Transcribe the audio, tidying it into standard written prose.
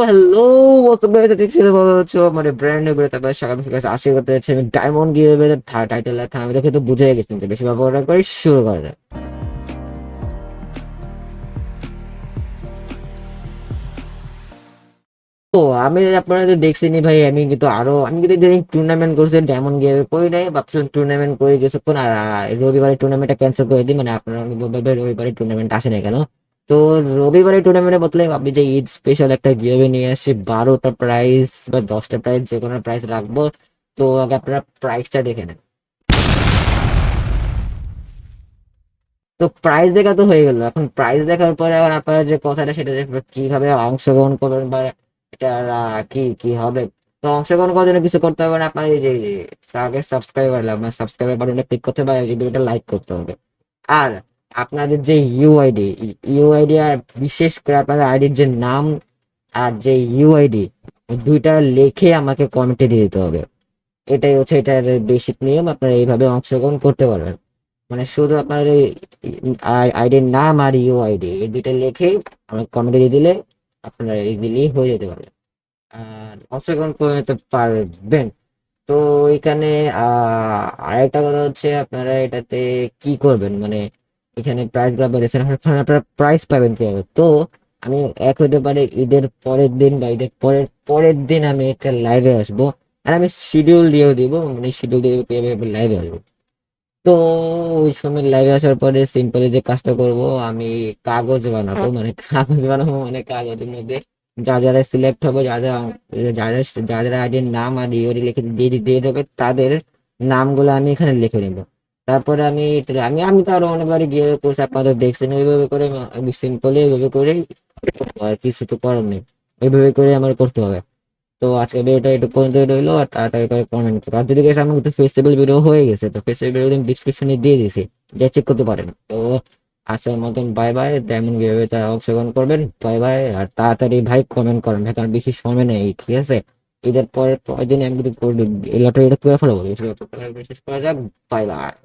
Hello মানে brand new বেরোতে পারে সকাল সকাল আশি করতে যাচ্ছে আমি ডায়মন্ড গিয়ে টাইটেল আমি দেখে তো বুঝে গেছি যে বেশি ব্যবহার করে শুরু করে দেয়। তো আমি আপনারা তো দেখছিনি ভাই, আমি কিন্তু টুর্নামেন্ট করছি ডায়মন্ড গিয়ে করি নাই, ভাবছিলাম টুর্নামেন্ট করে কিছুক্ষণ আর রবিবারের টুর্নামেন্টটা ক্যান্সেল করে দিই, মানে আপনারা বলবেন ভাই রবিবারের টুর্নামেন্ট আসে না কেন। তো রবিবারের টুর্নামেন্টে বদলে আপনি যে ঈদ স্পেশাল একটা গিয়ে নিয়ে আসি 12টা প্রাইস বা 10টা প্রাইস যে কোনো প্রাইস রাখবো। তো আগে আপনারা প্রাইসটা দেখে নেন। তো প্রাইস দেখা তো হয়ে গেল, এখন প্রাইস দেখার পরে আবার আপনারা যে কথাটা সেটা যে কিভাবে অংশগ্রহণ করবেন বা এটা কি কি হবে। তো অংশগ্রহণ করার জন্য কিছু করতে হবে না, আপনার এই যে আগে সাবস্ক্রাইবার বাটনটা ক্লিক করতে হবে, এই ভিডিওটা লাইক করতে হবে। আর আপনাদের যে ইউআইডি আর বিশেষ করে আপনাদের আইডির যে নাম আর যে ইউআইডি দুইটা লিখে আমাকে কমেন্টে দিয়ে দিতে হবে। এটাই হচ্ছে এটার বেসিক নিয়ম, আপনারা এইভাবে অংশগ্রহণ করতে পারবেন। মানে শুধু আপনার এই আইডির নাম আর ইউআইডি এই দুইটা লিখে আমার কমেন্টে দিয়ে দিলে আপনারা এই দিলেই হয়ে যেতে পারে আর অংশগ্রহণ করে নিতে পারবেন। তো এখানে আরেকটা কথা হচ্ছে আপনারা এটাতে কি করবেন, মানে এখানে প্রাইস গুলো বেড়েছেন, এখন আপনারা প্রাইস পাবেন কিভাবে। তো আমি এক হতে পারে ঈদের পরের দিন বা ঈদের পরের পরের দিন আমি একটা লাইভে আসবো, আর আমি শিডিউল দিয়েও দিব, মানে শিডিউল দিয়ে কিভাবে লাইভে আসবো। তো ওই সময় লাইভে আসার পরে সিম্পলি যে কাজটা করব, আমি কাগজ বানাবো, মানে কাগজের মধ্যে যা যারা সিলেক্ট হবে, যা যারা আইডির নাম আর ইওরি লিখে দিয়ে দিয়ে দেবে তাদের নামগুলো আমি এখানে লিখে নেবো। তারপরে আমি আমি তো আরো অনেকবার গিয়ে করছি, আপনাদের দেখছেন ওইভাবে করে আমি সিম্পলি ওইভাবে করে আর কিছু তো করার নেই, ওইভাবে করে আমার করতে হবে। তো আজকের ভিডিওটা একটু পর্যন্ত রইলো, আর তাড়াতাড়ি করে কমেন্ট করো। আর যদি গেছে আমার কিন্তু ফেস্টিভ্যাল ভিডিও হয়ে গেছে, তো ফেস্টিভ্যাল ভিডিও আমি ডিসক্রিপশনে দিয়ে দিয়েছি, যা চেক করতে পারেন। তো আজকের মতন বাই বাই, তেমন কিভাবে তা অংশগ্রহণ করবেন, বাই বাই। আর তাড়াতাড়ি ভাই কমেন্ট করেন ভাই, কারণ বেশি সময় নেই, ঠিক আছে? ঈদের পরের পরের দিন আমি কিন্তু এই লটারিটা করে ফেলবো, শেষ করা যাক। Bye bye.